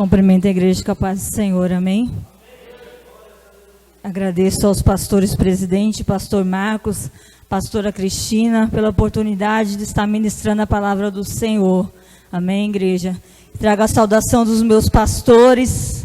Cumprimento a igreja com a paz do Senhor, amém? Agradeço aos pastores presidente, pastor Marcos, pastora Cristina, pela oportunidade de estar ministrando a palavra do Senhor, amém, igreja? Trago a saudação dos meus pastores,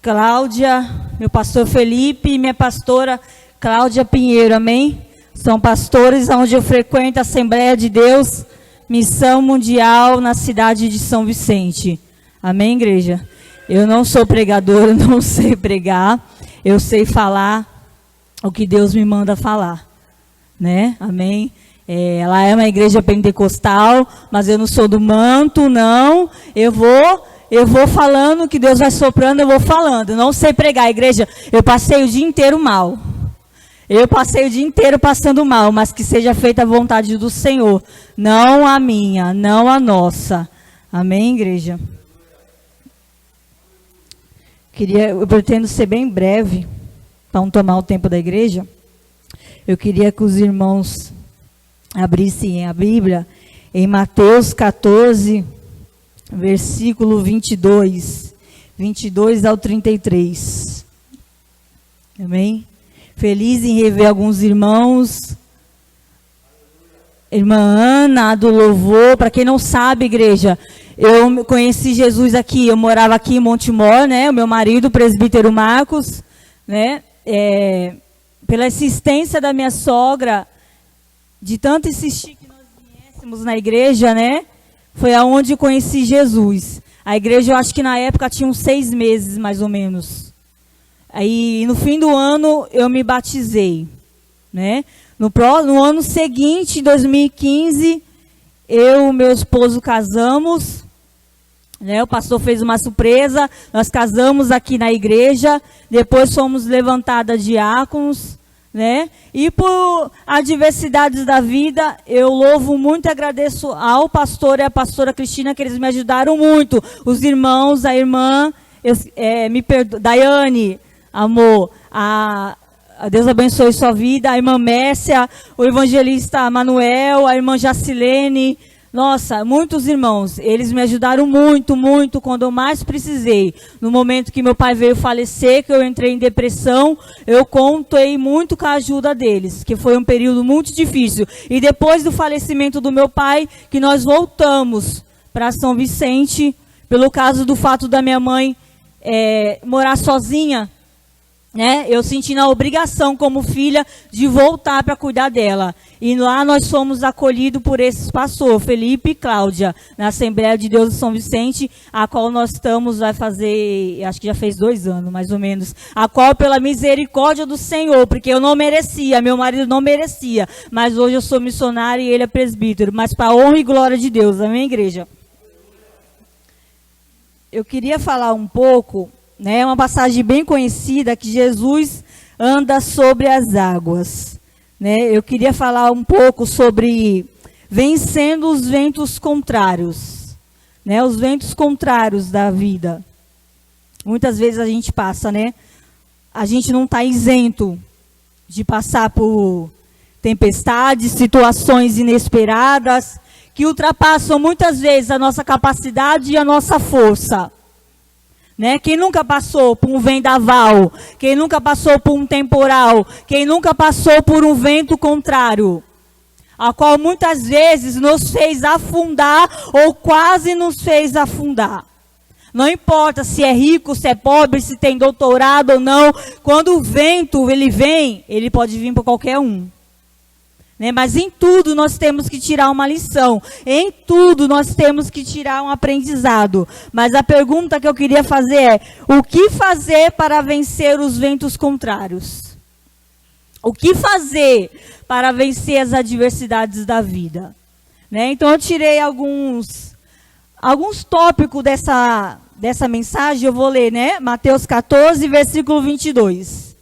Cláudia, meu pastor Felipe e minha pastora Cláudia Pinheiro, amém? São pastores onde eu frequento a Assembleia de Deus, Missão Mundial na cidade de São Vicente. Amém, igreja? Eu não sou pregadora, não sei pregar, eu sei falar o que Deus me manda falar, né? Amém? Ela é uma igreja pentecostal, mas eu não sou do manto, não. Eu vou falando o que Deus vai soprando, eu vou falando. Eu não sei pregar, igreja. Eu passei o dia inteiro mal. Eu passei o dia inteiro passando mal, mas que seja feita a vontade do Senhor, não a minha, não a nossa. Amém, igreja? Eu pretendo ser bem breve, para não tomar o tempo da igreja. Eu queria que os irmãos abrissem a Bíblia em Mateus 14, versículo 22 ao 33. Amém? Feliz em rever alguns irmãos. Irmã Ana, do louvor. Para quem não sabe, igreja, eu conheci Jesus aqui. Eu morava aqui em Montemor, né? O meu marido, o presbítero Marcos, né? Pela insistência da minha sogra, de tanto insistir que nós viéssemos na igreja, né? Foi aonde eu conheci Jesus. A igreja, eu acho que na época tinha uns 6 meses, mais ou menos. Aí, no fim do ano, eu me batizei, né? No ano seguinte, em 2015, eu e meu esposo casamos, né? O pastor fez uma surpresa, nós casamos aqui na igreja, depois fomos levantadas diáconos, né? E por adversidades da vida, eu louvo muito e agradeço ao pastor e à pastora Cristina, que eles me ajudaram muito. Os irmãos, a irmã, Daiane, amor, a Deus abençoe sua vida, a irmã Mércia, o evangelista Manuel, a irmã Jacilene, nossa, muitos irmãos, eles me ajudaram muito, muito, quando eu mais precisei. No momento que meu pai veio falecer, que eu entrei em depressão, eu contei muito com a ajuda deles, que foi um período muito difícil. E depois do falecimento do meu pai, que nós voltamos para São Vicente, pelo caso do fato da minha mãe morar sozinha, né? Eu senti na obrigação como filha de voltar para cuidar dela. E lá nós fomos acolhidos por esses pastores, Felipe e Cláudia, na Assembleia de Deus de São Vicente, a qual nós estamos, vai fazer, acho que já fez 2 anos, mais ou menos, a qual pela misericórdia do Senhor, porque eu não merecia, meu marido não merecia, mas hoje eu sou missionária e ele é presbítero, mas para a honra e glória de Deus, amém, igreja? Eu queria falar um pouco, né, uma passagem bem conhecida, que Jesus anda sobre as águas. Né? Eu queria falar um pouco sobre vencendo os ventos contrários. Né? Os ventos contrários da vida. Muitas vezes a gente passa, né? A gente não está isento de passar por tempestades, situações inesperadas, que ultrapassam muitas vezes a nossa capacidade e a nossa força. Né? Quem nunca passou por um vendaval? Quem nunca passou por um temporal? Quem nunca passou por um vento contrário? A qual muitas vezes nos fez afundar ou quase nos fez afundar. Não importa se é rico, se é pobre, se tem doutorado ou não. Quando o vento ele vem, ele pode vir para qualquer um. Né? Mas em tudo nós temos que tirar uma lição. Em tudo nós temos que tirar um aprendizado. Mas a pergunta que eu queria fazer é: o que fazer para vencer os ventos contrários? O que fazer para vencer as adversidades da vida? Né? Então eu tirei alguns tópicos dessa mensagem. Eu vou ler, né? Mateus 14, versículo 22.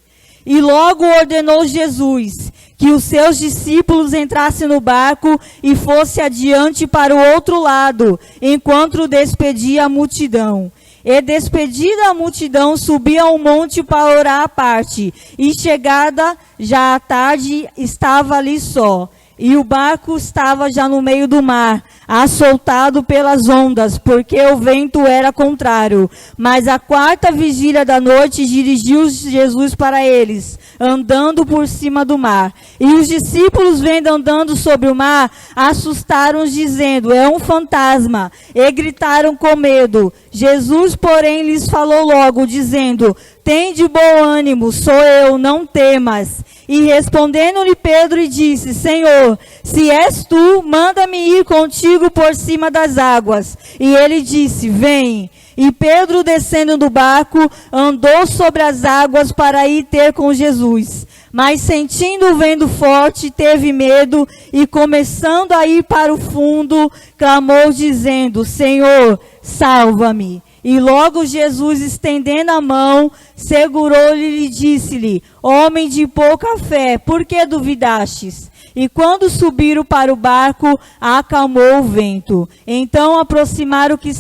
E logo ordenou Jesus que os seus discípulos entrassem no barco e fosse adiante para o outro lado, enquanto despedia a multidão. E despedida a multidão, subia ao monte para orar à parte. E chegada já à tarde, estava ali só. e o barco estava já no meio do mar, assoltado pelas ondas, porque o vento era contrário. Mas à 4ª vigília da noite, dirigiu-se Jesus para eles, andando por cima do mar. E os discípulos, vendo andando sobre o mar, assustaram-os, dizendo: é um fantasma, e gritaram com medo. Jesus, porém, lhes falou logo, dizendo: tende bom ânimo, sou eu, não temas. E respondendo-lhe Pedro, disse: Senhor, se és tu, manda-me ir contigo por cima das águas. E ele disse: vem. E Pedro, descendo do barco, andou sobre as águas para ir ter com Jesus. Mas sentindo o vento forte, teve medo e, começando a ir para o fundo, clamou dizendo: Senhor, salva-me. E logo Jesus, estendendo a mão, segurou-lhe e disse-lhe: homem de pouca fé, por que duvidastes? E quando subiram para o barco, acalmou o vento. Então aproximaram-se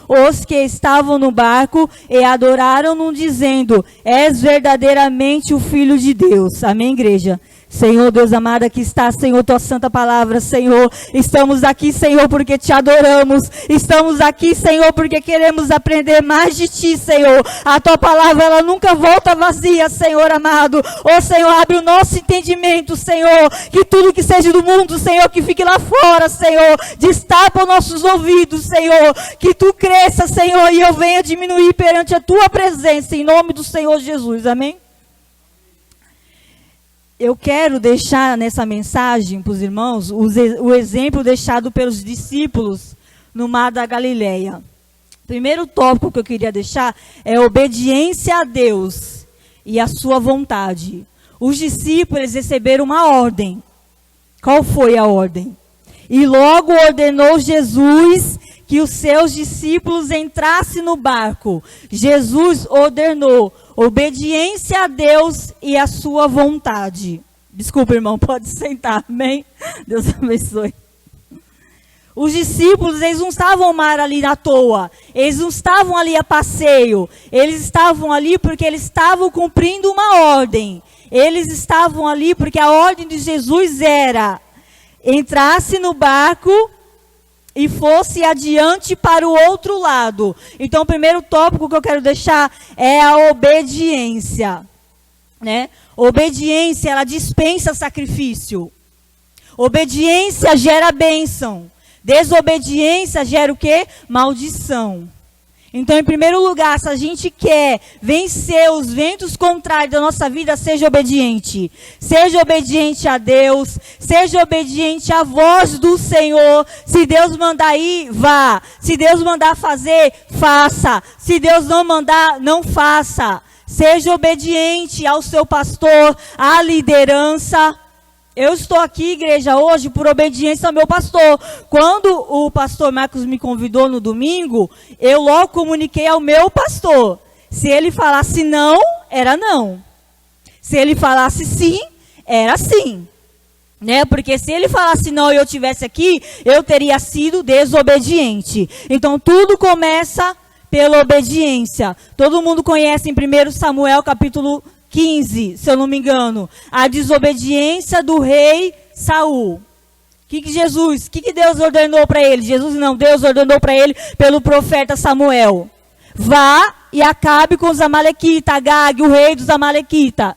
os que estavam no barco e adoraram-no, dizendo: és verdadeiramente o Filho de Deus. Amém, igreja? Senhor, Deus amado, aqui está, Senhor, tua santa palavra, Senhor. Estamos aqui, Senhor, porque te adoramos. Estamos aqui, Senhor, porque queremos aprender mais de ti, Senhor. A tua palavra, ela nunca volta vazia, Senhor amado. Ô, Senhor, abre o nosso entendimento, Senhor. Que tudo que seja do mundo, Senhor, que fique lá fora, Senhor. Destapa os nossos ouvidos, Senhor. Que tu cresça, Senhor, e eu venha diminuir perante a tua presença, em nome do Senhor Jesus. Amém? Eu quero deixar nessa mensagem para os irmãos o exemplo deixado pelos discípulos no mar da Galileia. Primeiro tópico que eu queria deixar é obediência a Deus e a sua vontade. Os discípulos receberam uma ordem. Qual foi a ordem? E logo ordenou Jesus que os seus discípulos entrassem no barco. Jesus ordenou obediência a Deus e a sua vontade. Desculpa, irmão, pode sentar, amém? Deus abençoe. Os discípulos, eles não estavam no mar ali à toa. Eles não estavam ali a passeio. Eles estavam ali porque eles estavam cumprindo uma ordem. Eles estavam ali porque a ordem de Jesus era: entrasse no barco e fosse adiante para o outro lado. Então, o primeiro tópico que eu quero deixar é a obediência, né? Obediência, ela dispensa sacrifício. Obediência gera bênção. Desobediência gera o quê? Maldição. Então, em primeiro lugar, se a gente quer vencer os ventos contrários da nossa vida, seja obediente. Seja obediente a Deus, seja obediente à voz do Senhor. Se Deus mandar ir, vá. Se Deus mandar fazer, faça. Se Deus não mandar, não faça. Seja obediente ao seu pastor, à liderança. Eu estou aqui, igreja, hoje por obediência ao meu pastor. Quando o pastor Marcos me convidou no domingo, eu logo comuniquei ao meu pastor. Se ele falasse não, era não. Se ele falasse sim, era sim. Né? Porque se ele falasse não e eu estivesse aqui, eu teria sido desobediente. Então tudo começa pela obediência. Todo mundo conhece em 1 Samuel capítulo 15, se eu não me engano, a desobediência do rei Saul. O que Deus ordenou para ele? Deus ordenou para ele pelo profeta Samuel: vá e acabe com os amalequitas, Agag, o rei dos amalequitas.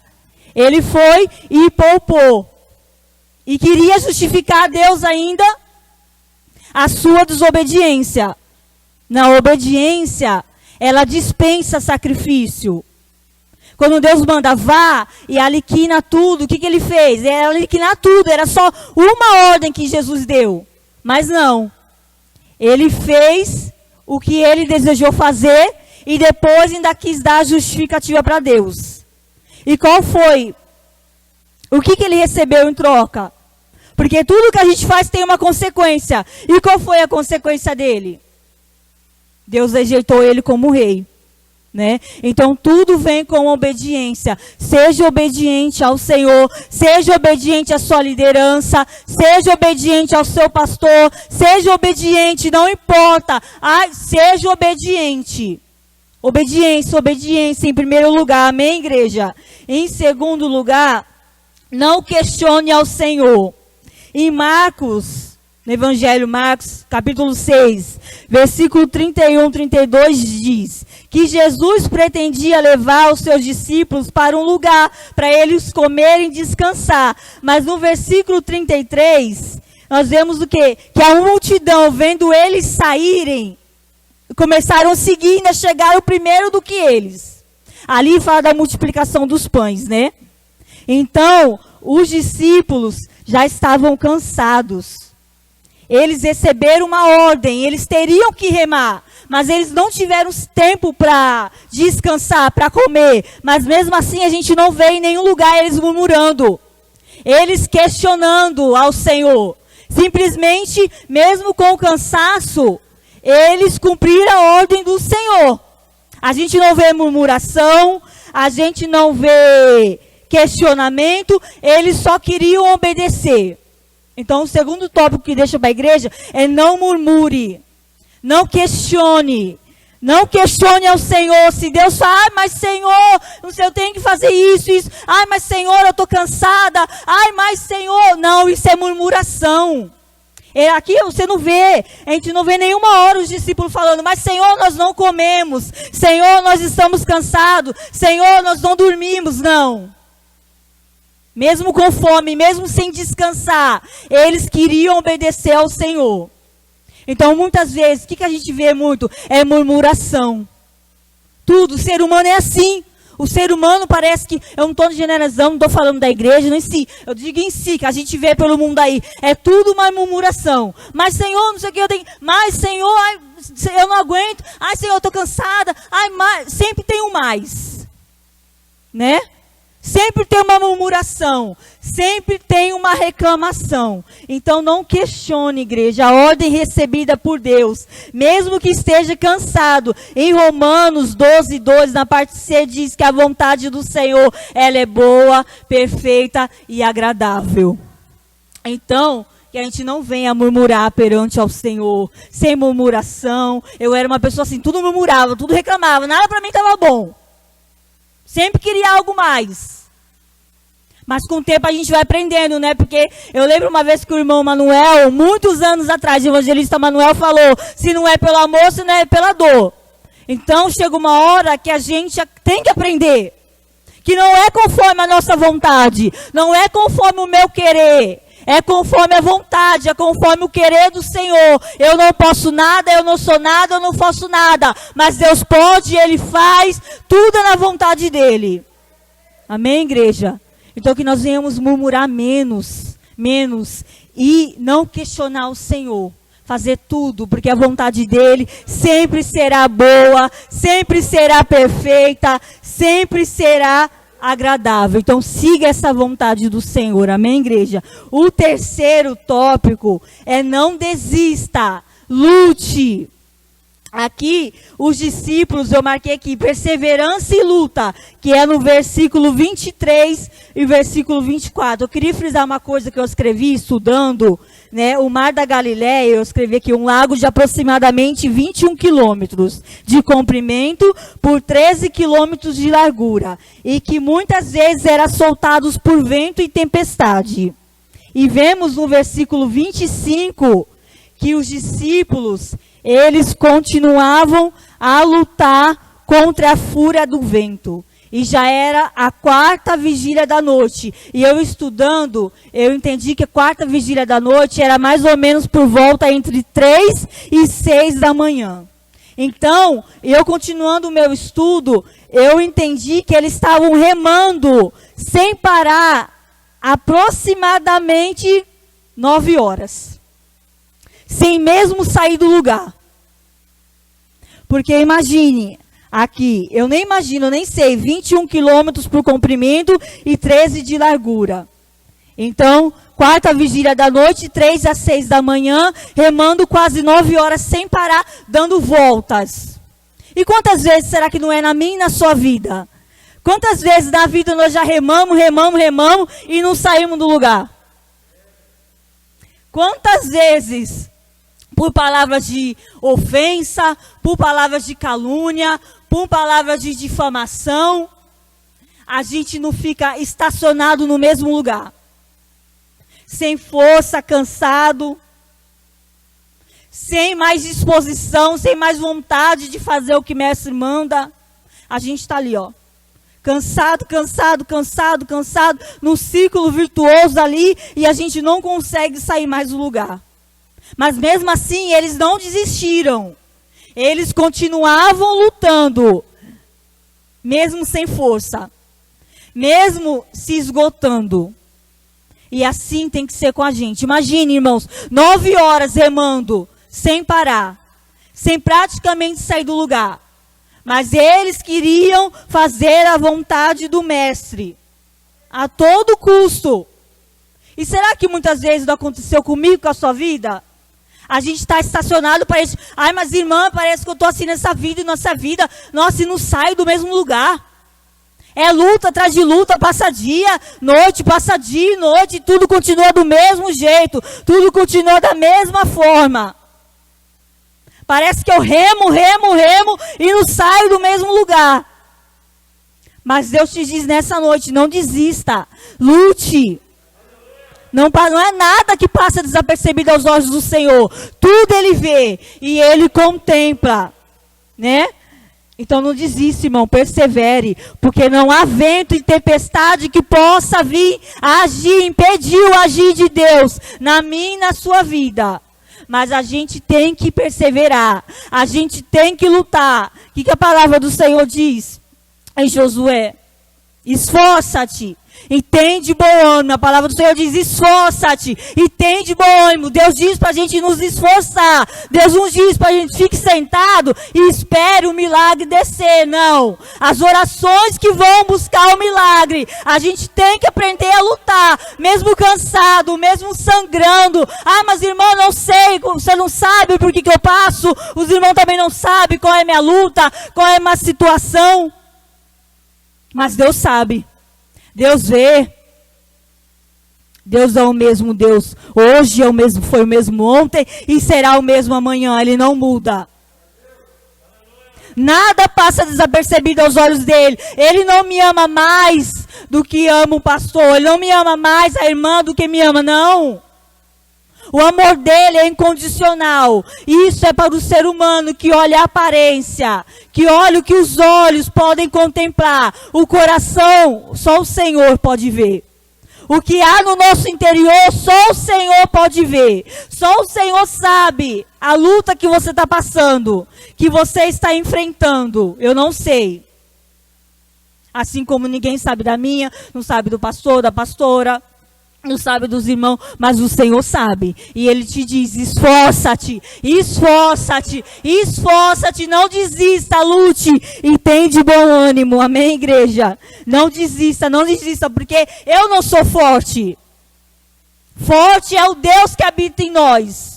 Ele foi e poupou. E queria justificar a Deus ainda a sua desobediência. Na obediência, ela dispensa sacrifício. Quando Deus manda vá e aliquina tudo, o que ele fez? Era aliquinar tudo, era só uma ordem que Jesus deu. Mas não. Ele fez o que ele desejou fazer e depois ainda quis dar a justificativa para Deus. E qual foi? O que ele recebeu em troca? Porque tudo que a gente faz tem uma consequência. E qual foi a consequência dele? Deus rejeitou ele como rei. Né? Então tudo vem com obediência. Seja obediente ao Senhor, seja obediente à sua liderança, seja obediente ao seu pastor, seja obediente, não importa. Seja obediente. Obediência em primeiro lugar, amém, igreja? Em segundo lugar, não questione ao Senhor. Em Marcos, no Evangelho Marcos, capítulo 6, versículo 31, 32, diz que Jesus pretendia levar os seus discípulos para um lugar, para eles comerem e descansar. Mas no versículo 33, nós vemos o quê? Que a multidão, vendo eles saírem, começaram a seguir, ainda chegaram primeiro do que eles. Ali fala da multiplicação dos pães, né? Então, os discípulos já estavam cansados. Eles receberam uma ordem, eles teriam que remar, mas eles não tiveram tempo para descansar, para comer. Mas mesmo assim a gente não vê em nenhum lugar eles murmurando, eles questionando ao Senhor. Simplesmente, mesmo com o cansaço, eles cumpriram a ordem do Senhor. A gente não vê murmuração, a gente não vê questionamento, eles só queriam obedecer. Então, o segundo tópico que deixa para a igreja é: não murmure, não questione. Não questione ao Senhor. Se Deus fala, mas Senhor, não sei, eu tenho que fazer isso. Ai, mas Senhor, eu estou cansada. Ai, mas Senhor. Não, isso é murmuração. Aqui você não vê, a gente não vê nenhuma hora os discípulos falando: mas Senhor, nós não comemos. Senhor, nós estamos cansados. Senhor, nós não dormimos. Não. Mesmo com fome, mesmo sem descansar, eles queriam obedecer ao Senhor. Então, muitas vezes, o que a gente vê muito? É murmuração. Tudo, o ser humano é assim. O ser humano parece que, eu não estou generalizando, não estou falando da igreja, não em si. Eu digo em si, que a gente vê pelo mundo aí. É tudo uma murmuração. Mas Senhor, não sei o que eu tenho. Mas Senhor, ai, eu não aguento. Ai Senhor, eu estou cansada. Ai, mais. Sempre tem um mais. Né? Sempre tem uma murmuração, sempre tem uma reclamação. Então não questione, igreja, a ordem recebida por Deus, mesmo que esteja cansado. Em Romanos 12, 12, na parte C, diz que a vontade do Senhor, ela é boa, perfeita e agradável. Então, que a gente não venha murmurar perante ao Senhor, sem murmuração. Eu era uma pessoa assim, tudo murmurava, tudo reclamava, nada para mim estava bom. Sempre queria algo mais. Mas com o tempo a gente vai aprendendo, né? Porque eu lembro uma vez que o irmão Manuel, muitos anos atrás, o evangelista Manuel falou: se não é pelo amor, se não é pela dor. Então chega uma hora que a gente tem que aprender. Que não é conforme a nossa vontade, não é conforme o meu querer. É conforme a vontade, é conforme o querer do Senhor. Eu não posso nada, eu não sou nada, eu não faço nada. Mas Deus pode, Ele faz, tudo é na vontade dEle. Amém, igreja? Então que nós venhamos murmurar menos e não questionar o Senhor. Fazer tudo, porque a vontade dEle sempre será boa, sempre será perfeita, sempre será agradável. Então siga essa vontade do Senhor, amém, igreja? O terceiro tópico é: não desista, lute. Aqui, os discípulos, eu marquei aqui, perseverança e luta, que é no versículo 23 e versículo 24. Eu queria frisar uma coisa que eu escrevi estudando, né? O Mar da Galileia, eu escrevi aqui, um lago de aproximadamente 21 quilômetros de comprimento por 13 quilômetros de largura, e que muitas vezes era soltados por vento e tempestade. E vemos no versículo 25 que os discípulos, eles continuavam a lutar contra a fúria do vento. E já era a 4ª vigília da noite. E eu estudando, eu entendi que a 4ª vigília da noite era mais ou menos por volta entre 3 e 6 da manhã. Então, eu continuando o meu estudo, eu entendi que eles estavam remando sem parar aproximadamente 9 horas. Sem mesmo sair do lugar. Porque imagine, aqui, eu nem imagino, eu nem sei, 21 quilômetros por comprimento e 13 de largura. Então, 4ª vigília da noite, 3 às 6 da manhã, remando quase 9 horas sem parar, dando voltas. E quantas vezes será que não é na minha e na sua vida? Quantas vezes na vida nós já remamos e não saímos do lugar? Quantas vezes, por palavras de ofensa, por palavras de calúnia, por palavras de difamação, a gente não fica estacionado no mesmo lugar. Sem força, cansado, sem mais disposição, sem mais vontade de fazer o que o mestre manda. A gente está ali, ó. Cansado, num círculo virtuoso ali, e a gente não consegue sair mais do lugar. Mas mesmo assim, eles não desistiram. Eles continuavam lutando, mesmo sem força, mesmo se esgotando. E assim tem que ser com a gente. Imagine, irmãos, 9 horas remando, sem parar, sem praticamente sair do lugar. Mas eles queriam fazer a vontade do mestre, a todo custo. E será que muitas vezes não aconteceu comigo, com a sua vida? A gente está estacionado, parece, ai, mas irmã, parece que eu estou assim nessa vida e nossa vida, nossa, e não saio do mesmo lugar. É luta atrás de luta, passa dia e noite, tudo continua do mesmo jeito, tudo continua da mesma forma. Parece que eu remo e não saio do mesmo lugar. Mas Deus te diz nessa noite, não desista, lute. Não é nada que passa desapercebido aos olhos do Senhor. Tudo Ele vê e Ele contempla, né? Então não desista, irmão, persevere, porque não há vento e tempestade que possa vir agir, impedir o agir de Deus na minha e na sua vida. Mas a gente tem que perseverar, a gente tem que lutar. O que a palavra do Senhor diz em Josué? Esforça-te e tem de bom ânimo. A palavra do Senhor diz, esforça-te e tem de bom ânimo. Deus diz para a gente nos esforçar. Deus não diz para a gente fique sentado e espere o milagre descer. Não. As orações que vão buscar o milagre, a gente tem que aprender a lutar, mesmo cansado, mesmo sangrando. Ah, mas irmão, não sei, você não sabe por que eu passo. Os irmãos também não sabem qual é a minha luta, qual é a minha situação. Mas Deus sabe. Deus vê. Deus é o mesmo Deus. Hoje é o mesmo, foi o mesmo ontem e será o mesmo amanhã. Ele não muda. Nada passa desapercebido aos olhos dele. Ele não me ama mais do que ama o pastor. Ele não me ama mais a irmã do que me ama, não. O amor dele é incondicional. Isso é para o ser humano que olha a aparência, que olha o que os olhos podem contemplar. O coração, só o Senhor pode ver. O que há no nosso interior, só o Senhor pode ver. Só o Senhor sabe a luta que você está passando, que você está enfrentando. Eu não sei. Assim como ninguém sabe da minha, não sabe do pastor, da pastora, não sabe dos irmãos, mas o Senhor sabe. E Ele te diz, esforça-te, esforça-te, esforça-te, não desista, lute e tem de bom ânimo. Amém, igreja? Não desista, porque eu não sou forte. Forte é o Deus que habita em nós.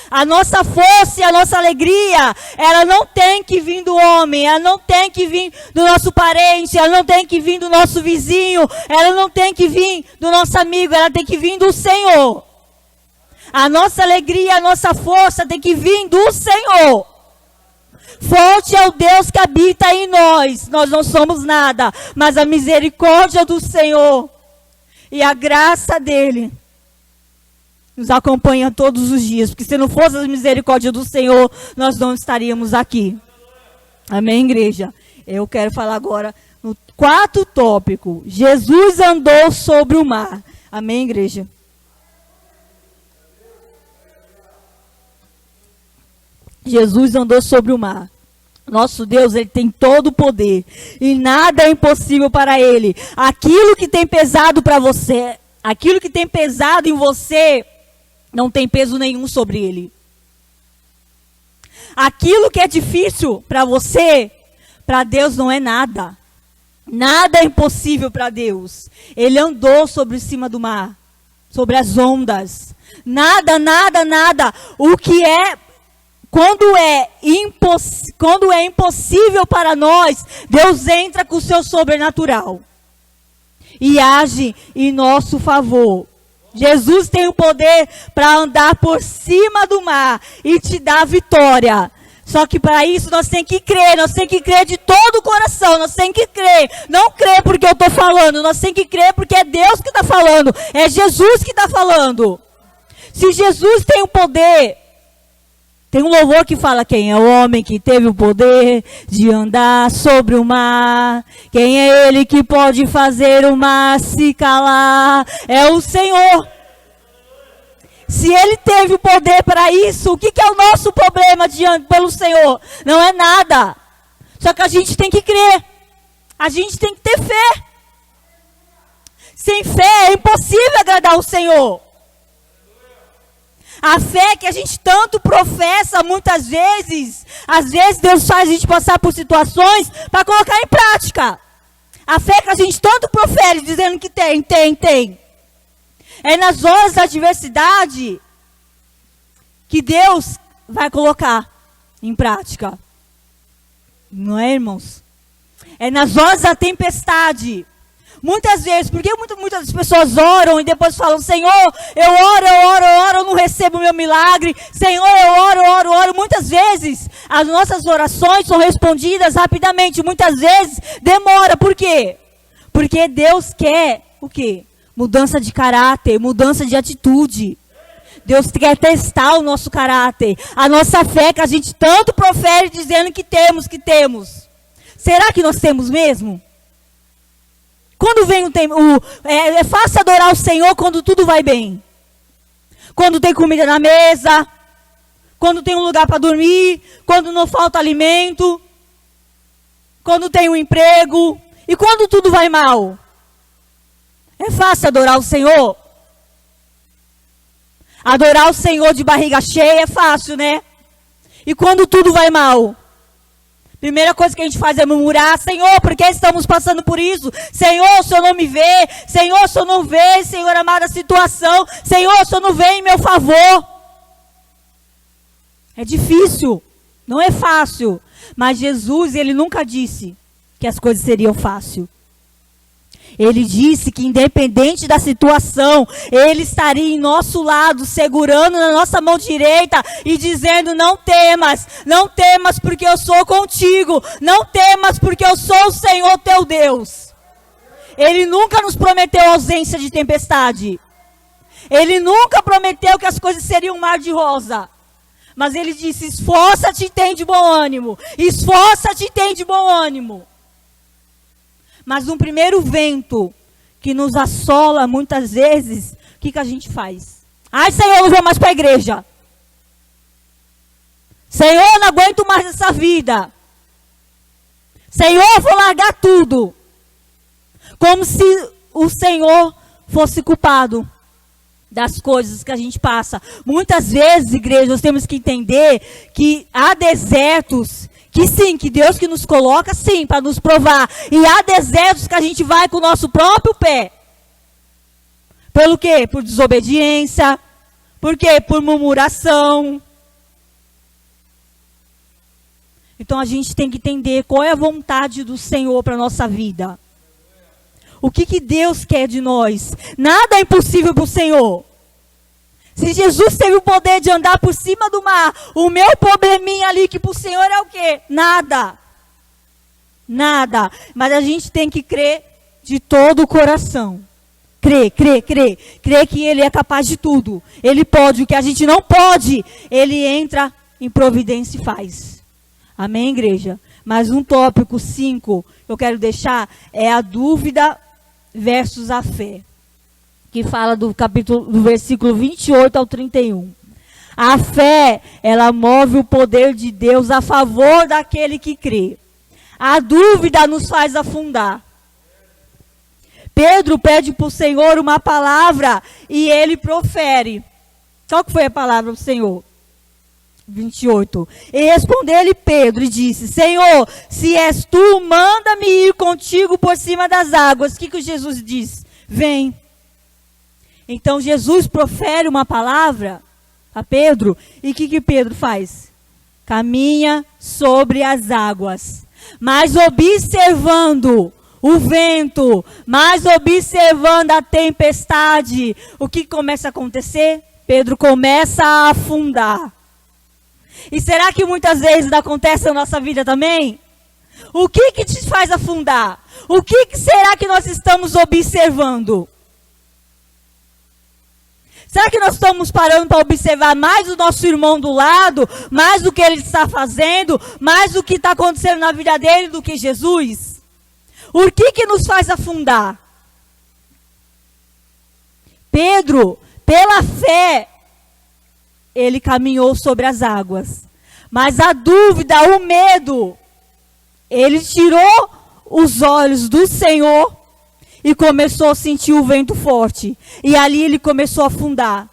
A nossa força e a nossa alegria, ela não tem que vir do homem, ela não tem que vir do nosso parente, ela não tem que vir do nosso vizinho, ela não tem que vir do nosso amigo, ela tem que vir do Senhor. A nossa alegria, a nossa força tem que vir do Senhor. Forte é o Deus que habita em nós. Nós não somos nada, mas a misericórdia do Senhor e a graça dele nos acompanha todos os dias, porque se não fosse a misericórdia do Senhor, nós não estaríamos aqui. Amém, igreja? Eu quero falar agora no 4º tópico. Jesus andou sobre o mar. Amém, igreja? Jesus andou sobre o mar. Nosso Deus, Ele tem todo o poder e nada é impossível para Ele. Aquilo que tem pesado para você, aquilo que tem pesado em você, não tem peso nenhum sobre Ele. Aquilo que é difícil para você, para Deus não é nada. Nada é impossível para Deus. Ele andou sobre cima do mar, sobre as ondas. Nada. O que é, quando é impossível para nós, Deus entra com o seu sobrenatural e age em nosso favor. Jesus tem o poder para andar por cima do mar e te dar vitória Só que para isso nós temos que crer, nós temos que crer de todo o coração, nós temos que crer. Não crer porque eu estou falando, nós temos que crer porque é Deus que está falando, é Jesus que está falando. Se Jesus tem o poder, tem um louvor que fala: quem é o homem que teve o poder de andar sobre o mar? Quem é ele que pode fazer o mar se calar? É o Senhor. Se ele teve o poder para isso, o que é o nosso problema diante pelo Senhor? Não é nada. Só que a gente tem que crer. A gente tem que ter fé. Sem fé é impossível agradar o Senhor. A fé que a gente tanto professa muitas vezes, às vezes Deus faz a gente passar por situações para colocar em prática. A fé que a gente tanto profere dizendo que tem. É nas horas da adversidade que Deus vai colocar em prática. Não é, irmãos? É nas horas da tempestade. Muitas vezes, porque muitas pessoas oram e depois falam: Senhor, eu oro, não recebo o meu milagre. Senhor, eu oro. Muitas vezes as nossas orações são respondidas rapidamente. Muitas vezes demora. Por quê? Porque Deus quer o quê? Mudança de caráter, mudança de atitude. Deus quer testar o nosso caráter, a nossa fé que a gente tanto profere dizendo que temos. Será que nós temos mesmo? Quando vem o tempo, é fácil adorar o Senhor quando tudo vai bem. Quando tem comida na mesa, quando tem um lugar para dormir, quando não falta alimento, quando tem um emprego, e quando tudo vai mal. É fácil adorar o Senhor? Adorar o Senhor de barriga cheia é fácil, né? E quando tudo vai mal? Primeira coisa que a gente faz é murmurar: Senhor, por que estamos passando por isso? Senhor, o Senhor não me vê. Senhor, o Senhor não vê, Senhor amado, a situação. Senhor, o Senhor não vem em meu favor. É difícil, não é fácil. Mas Jesus, ele nunca disse que as coisas seriam fáceis. Ele disse que independente da situação, Ele estaria em nosso lado, segurando na nossa mão direita e dizendo: não temas porque eu sou contigo, não temas porque eu sou o Senhor teu Deus. Ele nunca nos prometeu ausência de tempestade. Ele nunca prometeu que as coisas seriam um mar de rosa. Mas Ele disse: esforça-te e tem de bom ânimo, esforça-te e tem de bom ânimo. Mas no primeiro vento que nos assola muitas vezes, o que a gente faz? Ai, Senhor, eu não vou mais para a igreja. Senhor, eu não aguento mais essa vida. Senhor, eu vou largar tudo. Como se o Senhor fosse culpado das coisas que a gente passa. Muitas vezes, igreja, nós temos que entender que há desertos que sim, que Deus que nos coloca, sim, para nos provar. E há desertos que a gente vai com o nosso próprio pé. Pelo quê? Por desobediência. Por quê? Por murmuração. Então a gente tem que entender qual é a vontade do Senhor para a nossa vida. O que Deus quer de nós? Nada é impossível para o Senhor. Se Jesus teve o poder de andar por cima do mar, o meu probleminha ali que para o Senhor é o quê? Nada. Mas a gente tem que crer de todo o coração. Crer que Ele é capaz de tudo. Ele pode, o que a gente não pode, Ele entra em providência e faz. Amém, igreja? Mas um tópico 5 que eu quero deixar é a dúvida versus a fé. Que fala do versículo 28 ao 31. A fé, ela move o poder de Deus a favor daquele que crê. A dúvida nos faz afundar. Pedro pede para o Senhor uma palavra e ele profere. Qual que foi a palavra do Senhor? 28. E respondeu-lhe Pedro e disse: Senhor, se és tu, manda-me ir contigo por cima das águas. O que Jesus diz? Vem. Então Jesus profere uma palavra a Pedro. E o que Pedro faz? Caminha sobre as águas. Mas observando o vento, mas observando a tempestade, o que começa a acontecer? Pedro começa a afundar. E será que muitas vezes acontece na nossa vida também? O que te faz afundar? O que será que nós estamos observando? Será que nós estamos parando para observar mais o nosso irmão do lado, mais do que ele está fazendo, mais do que está acontecendo na vida dele do que Jesus? O que nos faz afundar? Pedro, pela fé, ele caminhou sobre as águas. Mas a dúvida, o medo, ele tirou os olhos do Senhor e começou a sentir o vento forte. E ali ele começou a afundar.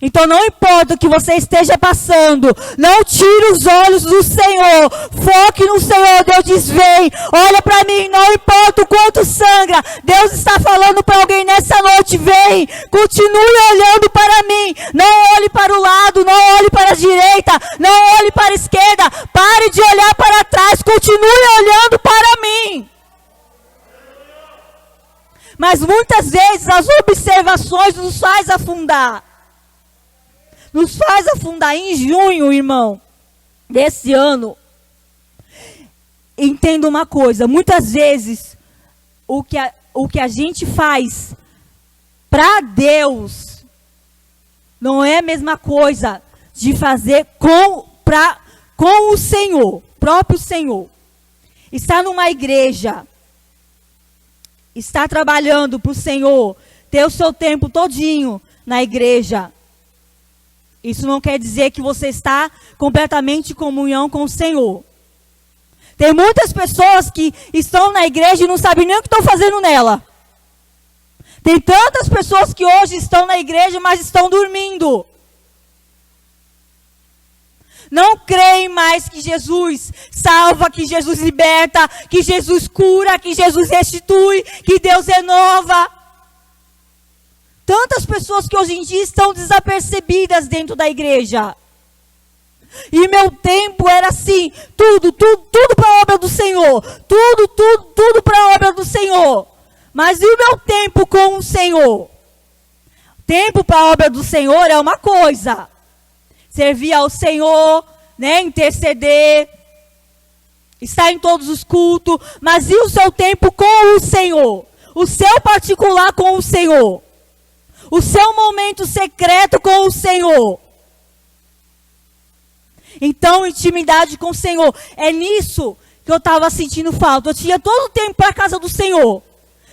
Então não importa o que você esteja passando, não tire os olhos do Senhor, foque no Senhor. Deus diz, vem, olha para mim, não importa o quanto sangra, Deus está falando para alguém nessa noite, vem, continue olhando para mim, não olhe para o lado, não olhe para a direita, não olhe para a esquerda, pare de olhar para trás, continue olhando para mim. Mas muitas vezes as observações nos faz afundar. Nos faz afundar. Em junho, irmão, desse ano, entenda uma coisa, muitas vezes o que a gente faz para Deus não é a mesma coisa de fazer com o Senhor, próprio Senhor. Está numa igreja, está trabalhando para o Senhor, ter o seu tempo todinho na igreja. Isso não quer dizer que você está completamente em comunhão com o Senhor. Tem muitas pessoas que estão na igreja e não sabem nem o que estão fazendo nela. Tem tantas pessoas que hoje estão na igreja, mas estão dormindo. Não creem mais que Jesus salva, que Jesus liberta, que Jesus cura, que Jesus restitui, que Deus renova. Tantas pessoas que hoje em dia estão desapercebidas dentro da igreja. E meu tempo era assim, tudo para a obra do Senhor. Tudo para a obra do Senhor. Mas e o meu tempo com o Senhor? Tempo para a obra do Senhor é uma coisa. Servir ao Senhor, né, interceder, estar em todos os cultos. Mas e o seu tempo com o Senhor? O seu particular com o Senhor? O seu momento secreto com o Senhor. Então, intimidade com o Senhor. É nisso que eu estava sentindo falta. Eu tinha todo o tempo para a casa do Senhor.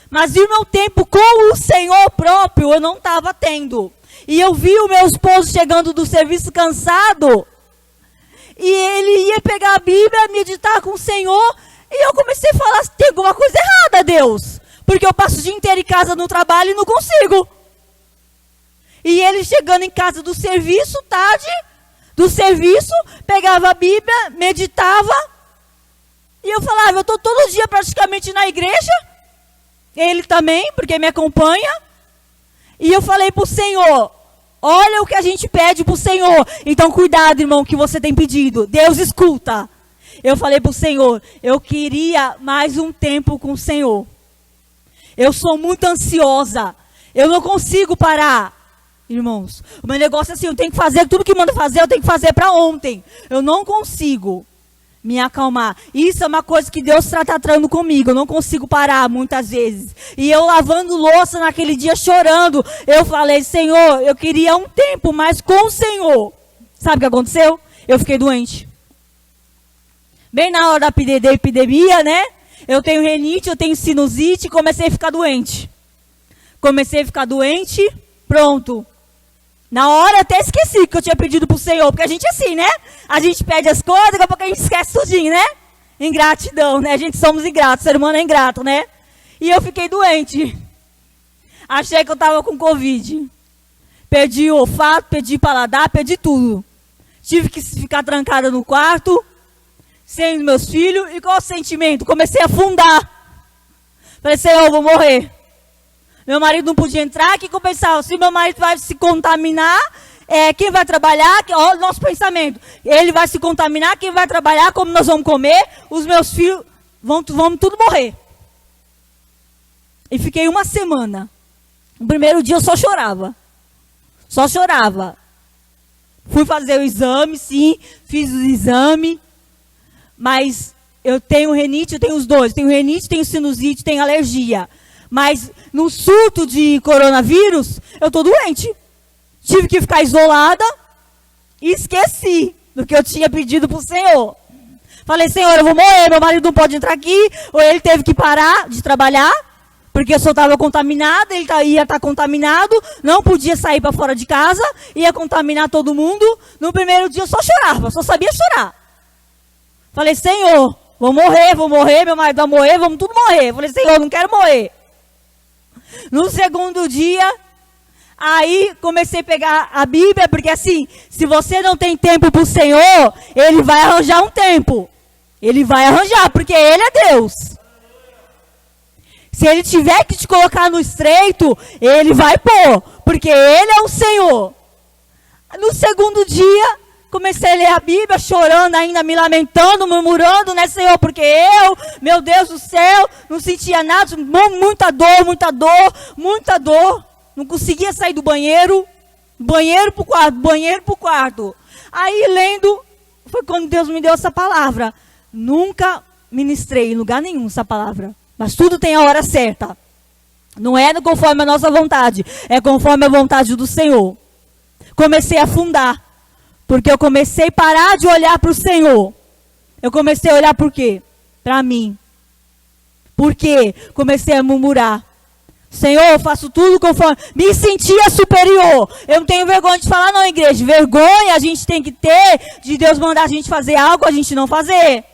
Mas e o meu tempo com o Senhor próprio eu não estava tendo. E eu vi o meu esposo chegando do serviço cansado. E ele ia pegar a Bíblia, meditar com o Senhor. E eu comecei a falar, tem alguma coisa errada, Deus. Porque eu passo o dia inteiro em casa no trabalho e não consigo. E ele chegando em casa do serviço, tarde, do serviço, pegava a Bíblia, meditava. E eu falava, eu estou todo dia praticamente na igreja. Ele também, porque me acompanha. E eu falei para o Senhor, olha o que a gente pede para o Senhor. Então cuidado, irmão, que você tem pedido. Deus escuta. Eu falei para o Senhor, eu queria mais um tempo com o Senhor. Eu sou muito ansiosa. Eu não consigo parar. Irmãos, o meu negócio é assim, eu tenho que fazer tudo que manda fazer, eu tenho que fazer para ontem. Eu não consigo me acalmar. Isso é uma coisa que Deus está tratando comigo. Eu não consigo parar muitas vezes. E eu lavando louça naquele dia chorando, eu falei, Senhor, eu queria um tempo mais com o Senhor. Sabe o que aconteceu? Eu fiquei doente. Bem na hora da epidemia, né? Eu tenho renite, eu tenho sinusite, comecei a ficar doente. Pronto. Na hora até esqueci que eu tinha pedido para o Senhor, porque a gente é assim, né? A gente pede as coisas, daqui a pouco a gente esquece tudinho, né? Ingratidão, né? A gente somos ingratos, o ser humano é ingrato, né? E eu fiquei doente. Achei que eu estava com Covid. Perdi o olfato, perdi paladar, perdi tudo. Tive que ficar trancada no quarto, sem meus filhos, e qual o sentimento? Comecei a afundar. Falei, Senhor, eu vou morrer. Meu marido não podia entrar, que eu pensava, se meu marido vai se contaminar, quem vai trabalhar, olha o nosso pensamento, ele vai se contaminar, quem vai trabalhar, como nós vamos comer, os meus filhos vão tudo morrer. E fiquei uma semana. No primeiro dia eu só chorava. Fui fazer o exame, sim, fiz o exame, mas eu tenho renite, eu tenho os dois. Tenho renite, tenho sinusite, tenho alergia. Mas no surto de coronavírus, eu estou doente. Tive que ficar isolada e esqueci do que eu tinha pedido para o Senhor. Falei, Senhor, eu vou morrer, meu marido não pode entrar aqui, ou ele teve que parar de trabalhar, porque eu só estava contaminada, ele ia estar contaminado, não podia sair para fora de casa, ia contaminar todo mundo. No primeiro dia eu só chorava, só sabia chorar. Falei, Senhor, vou morrer, meu marido vai morrer, vamos tudo morrer. Falei, Senhor, não quero morrer. No segundo dia, aí comecei a pegar a Bíblia, porque assim, se você não tem tempo para o Senhor, Ele vai arranjar um tempo. Ele vai arranjar, porque Ele é Deus. Se Ele tiver que te colocar no estreito, Ele vai pôr, porque Ele é o Senhor. No segundo dia, comecei a ler a Bíblia, chorando ainda, me lamentando, murmurando, né, Senhor? Porque eu, meu Deus do céu, não sentia nada, muita dor. Não conseguia sair do banheiro pro quarto. Aí, lendo, foi quando Deus me deu essa palavra. Nunca ministrei em lugar nenhum essa palavra. Mas tudo tem a hora certa. Não é conforme a nossa vontade, é conforme a vontade do Senhor. Comecei a afundar. Porque eu comecei a parar de olhar para o Senhor. Eu comecei a olhar por quê? Para mim. Por quê? Comecei a murmurar. Senhor, eu faço tudo conforme... Me sentia superior. Eu não tenho vergonha de falar não, igreja. Vergonha a gente tem que ter de Deus mandar a gente fazer algo, a gente não fazer.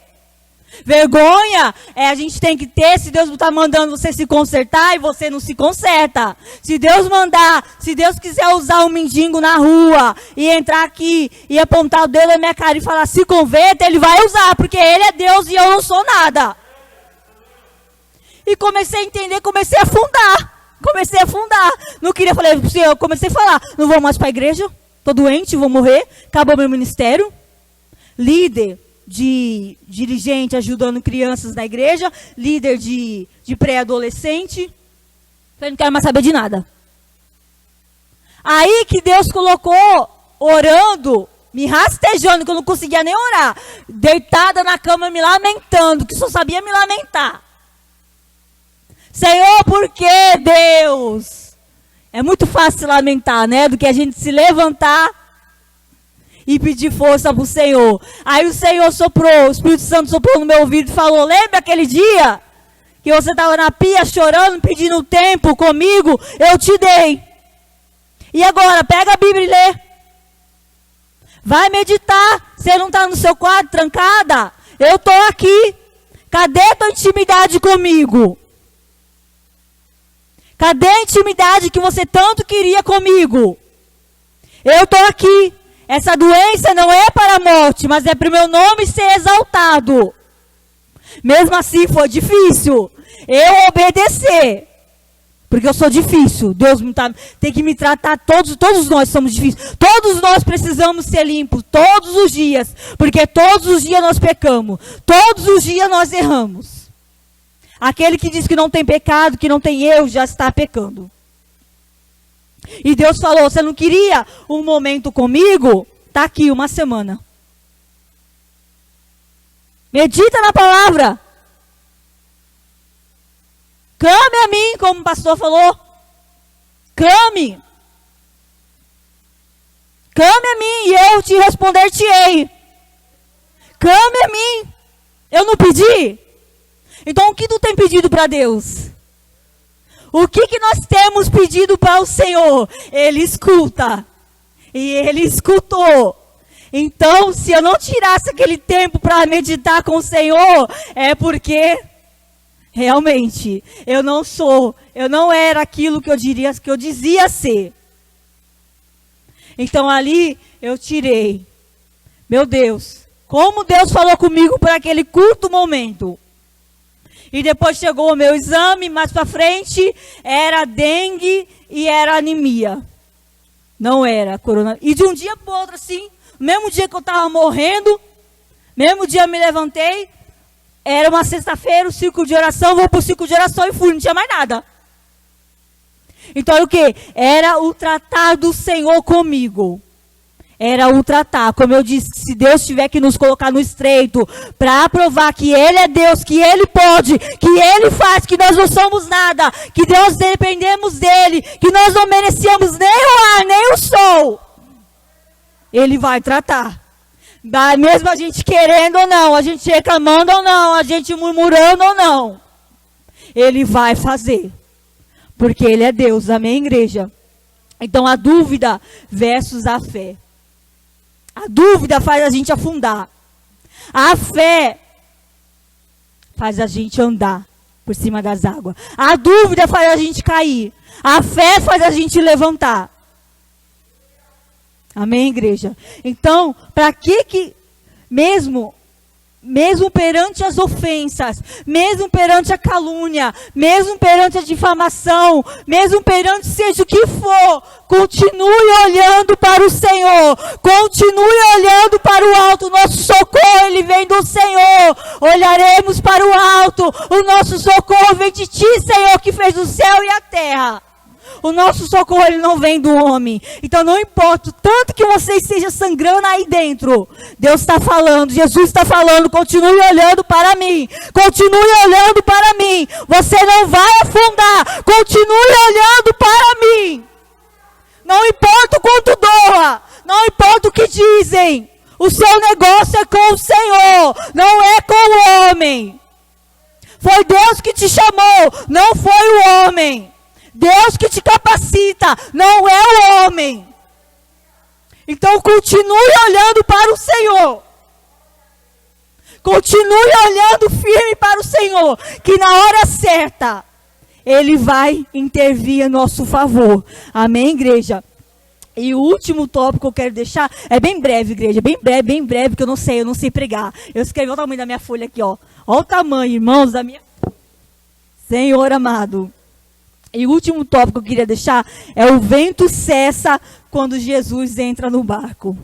Vergonha a gente tem que ter se Deus está mandando você se consertar e você não se conserta. Se Deus mandar, se Deus quiser usar um mendigo na rua e entrar aqui e apontar o dedo na minha cara e falar se converta, Ele vai usar, porque Ele é Deus e eu não sou nada. E comecei a entender, comecei a afundar. Não queria, falei, eu comecei a falar, não vou mais para a igreja, estou doente, vou morrer, acabou meu ministério. Líder de dirigente ajudando crianças na igreja, líder de pré-adolescente. Falei, não quero mais saber de nada. Aí que Deus colocou, orando, me rastejando, que eu não conseguia nem orar. Deitada na cama, me lamentando, que só sabia me lamentar. Senhor, por que, Deus? É muito fácil se lamentar, né? Do que a gente se levantar e pedir força para o Senhor. Aí o Senhor soprou, o Espírito Santo soprou no meu ouvido e falou, lembra aquele dia que você estava na pia chorando, pedindo tempo comigo? Eu te dei. E agora, pega a Bíblia e lê. Vai meditar. Você não está no seu quarto, trancada? Eu estou aqui. Cadê a tua intimidade comigo? Cadê a intimidade que você tanto queria comigo? Eu estou aqui. Essa doença não é para a morte, mas é para o meu nome ser exaltado. Mesmo assim foi difícil eu obedecer. Porque eu sou difícil. Deus tem que me tratar, todos nós somos difíceis. Todos nós precisamos ser limpos, todos os dias. Porque todos os dias nós pecamos. Todos os dias nós erramos. Aquele que diz que não tem pecado, que não tem erro, já está pecando. E Deus falou, você não queria um momento comigo? Está aqui, uma semana. Medita na palavra. Clame a mim, como o pastor falou. Clame. Clame a mim e eu te responder-te-ei. Clame a mim. Eu não pedi? Então o que tu tem pedido para Deus? O que nós temos pedido para o Senhor? Ele escuta. E Ele escutou. Então, se eu não tirasse aquele tempo para meditar com o Senhor, é porque realmente eu não era aquilo que eu dizia ser. Então ali eu tirei. Meu Deus, como Deus falou comigo por aquele curto momento. E depois chegou o meu exame, mais para frente, era dengue e era anemia. Não era corona. E de um dia para o outro, assim, mesmo dia que eu estava morrendo, mesmo dia eu me levantei, era uma sexta-feira, o círculo de oração, vou para o círculo de oração e fui, não tinha mais nada. Então era o quê? Era o tratar do Senhor comigo. era o tratar. Como eu disse, se Deus tiver que nos colocar no estreito para provar que Ele é Deus, que Ele pode, que Ele faz, que nós não somos nada, que nós dependemos dEle, que nós não merecíamos nem o ar, nem o sol, Ele vai tratar. Mesmo a gente querendo ou não, a gente reclamando ou não, a gente murmurando ou não, Ele vai fazer. Porque Ele é Deus, amém, igreja? Então a dúvida versus a fé. A dúvida faz a gente afundar. A fé faz a gente andar por cima das águas. A dúvida faz a gente cair. A fé faz a gente levantar. Amém, igreja? Então, para que mesmo perante as ofensas, mesmo perante a calúnia, mesmo perante a difamação, mesmo perante seja o que for, continue olhando para o Senhor, continue olhando para o alto. Nosso socorro, Ele vem do Senhor. Olharemos para o alto, o nosso socorro vem de Ti, Senhor, que fez o céu e a terra. O nosso socorro, ele não vem do homem. Então não importa o tanto que você esteja sangrando aí dentro, Deus está falando, Jesus está falando, continue olhando para mim. Continue olhando para mim. Você não vai afundar. Continue olhando para mim. Não importa o quanto doa. Não importa o que dizem. O seu negócio é com o Senhor, não é com o homem. Foi Deus que te chamou, não foi o homem. Deus que te capacita, não é o homem. Então continue olhando para o Senhor. Continue olhando firme para o Senhor, que na hora certa, Ele vai intervir a nosso favor. Amém, igreja? E o último tópico que eu quero deixar, é bem breve, igreja, bem breve, porque eu não sei pregar. Eu escrevi o tamanho da minha folha aqui, ó. Olha o tamanho, irmãos, da minha... Senhor amado. E o último tópico que eu queria deixar é: o vento cessa quando Jesus entra no barco.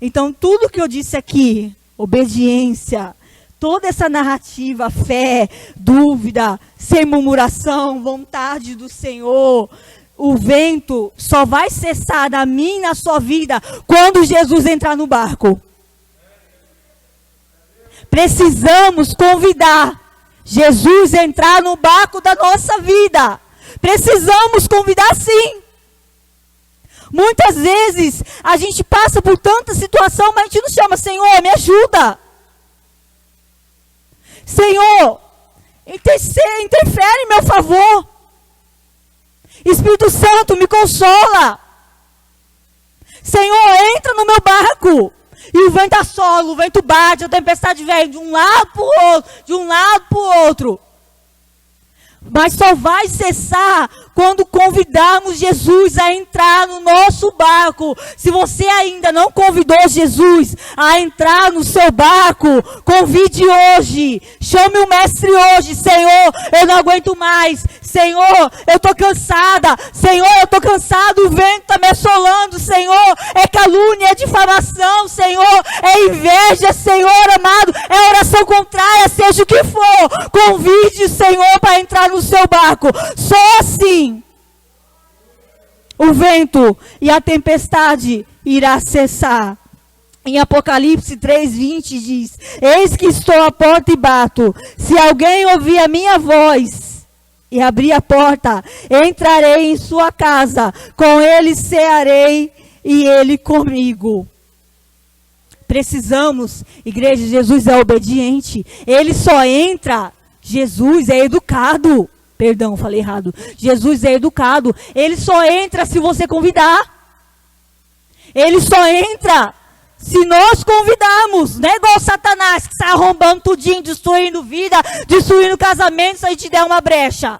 Então, tudo que eu disse aqui, obediência, toda essa narrativa, fé, dúvida, sem murmuração, vontade do Senhor, o vento só vai cessar na minha e na sua vida quando Jesus entrar no barco. Precisamos convidar Jesus entrar no barco da nossa vida. Precisamos convidar, sim. Muitas vezes a gente passa por tanta situação, mas a gente não chama: Senhor, me ajuda. Senhor, interfere em meu favor. Espírito Santo, me consola. Senhor, entra no meu barco. E o vento assola, o vento bate, a tempestade vem de um lado para o outro, de um lado para o outro. Mas só vai cessar quando convidarmos Jesus a entrar no nosso barco. Se você ainda não convidou Jesus a entrar no seu barco, convide hoje. Chame o mestre hoje. Senhor, eu não aguento mais. Senhor, eu estou cansada. Senhor, eu estou cansado. O vento está me assolando. Senhor, é calúnia, é difamação. Senhor, é inveja. Senhor amado, é oração contrária, seja o que for. Convide o Senhor para entrar no seu barco. Só assim o vento e a tempestade irá cessar. Em Apocalipse 3:20 diz: eis que estou à porta e bato. Se alguém ouvir a minha voz e abrir a porta, entrarei em sua casa, com ele cearei e ele comigo. Precisamos, igreja, Jesus é obediente. Ele só entra, Jesus é educado. Perdão, falei errado. Jesus é educado. Ele só entra se você convidar. Ele só entra se nós convidarmos. Não é igual Satanás, que está arrombando tudinho, destruindo vida, destruindo casamento, se a gente der uma brecha.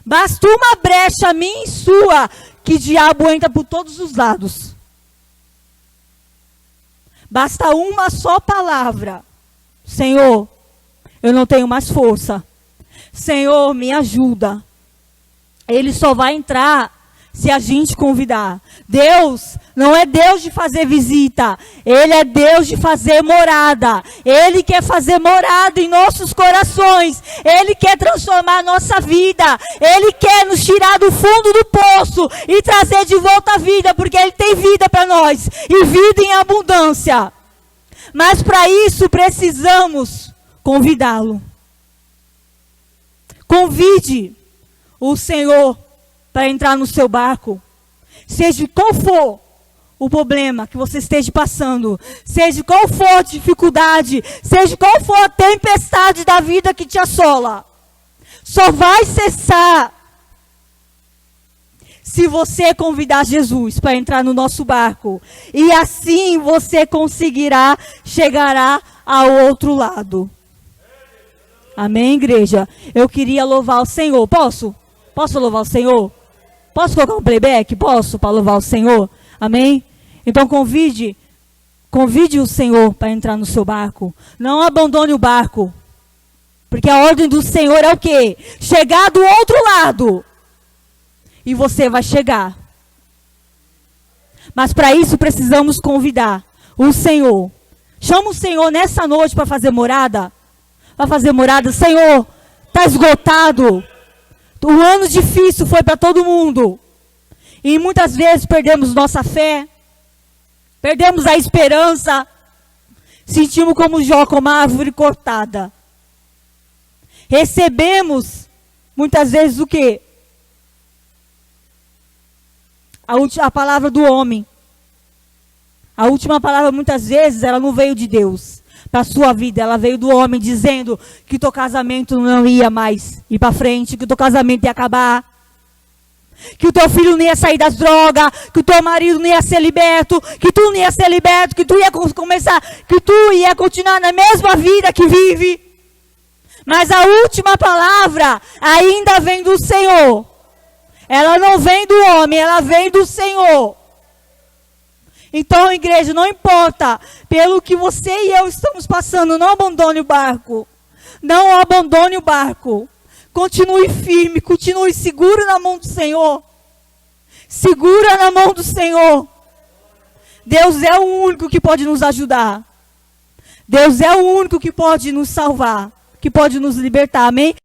Basta uma brecha minha e sua, que o diabo entra por todos os lados. Basta uma só palavra: Senhor, eu não tenho mais força. Senhor, me ajuda. Ele só vai entrar se a gente convidar. Deus não é Deus de fazer visita, Ele é Deus de fazer morada. Ele quer fazer morada em nossos corações, Ele quer transformar a nossa vida, Ele quer nos tirar do fundo do poço e trazer de volta a vida, porque Ele tem vida para nós, e vida em abundância. Mas para isso precisamos convidá-lo. Convide o Senhor para entrar no seu barco. Seja qual for o problema que você esteja passando, seja qual for a dificuldade, seja qual for a tempestade da vida que te assola, só vai cessar se você convidar Jesus para entrar no nosso barco. E assim você conseguirá, chegará ao outro lado. Amém, igreja? Eu queria louvar o Senhor. Posso? Posso louvar o Senhor? Posso colocar um playback? Posso, para louvar o Senhor? Amém? Então convide o Senhor para entrar no seu barco. Não abandone o barco. Porque a ordem do Senhor é o quê? Chegar do outro lado. E você vai chegar. Mas para isso precisamos convidar o Senhor. Chama o Senhor nessa noite para fazer morada. Para fazer morada. Senhor, está esgotado. O ano difícil foi para todo mundo. E muitas vezes perdemos nossa fé. Perdemos a esperança. Sentimos como Jó, como uma árvore cortada. Recebemos, muitas vezes, o quê? A palavra do homem. A última palavra, muitas vezes, ela não veio de Deus para a sua vida. Ela veio do homem, dizendo que teu casamento não ia mais ir para frente, que o teu casamento ia acabar, que o teu filho não ia sair das drogas, que o teu marido não ia ser liberto, que tu não ia ser liberto, que tu ia começar, que tu ia continuar na mesma vida que vive. Mas a última palavra ainda vem do Senhor. Ela não vem do homem, ela vem do Senhor. Então, igreja, não importa pelo que você e eu estamos passando, não abandone o barco. Não abandone o barco. Continue firme, continue seguro na mão do Senhor. Segura na mão do Senhor. Deus é o único que pode nos ajudar. Deus é o único que pode nos salvar, que pode nos libertar, amém?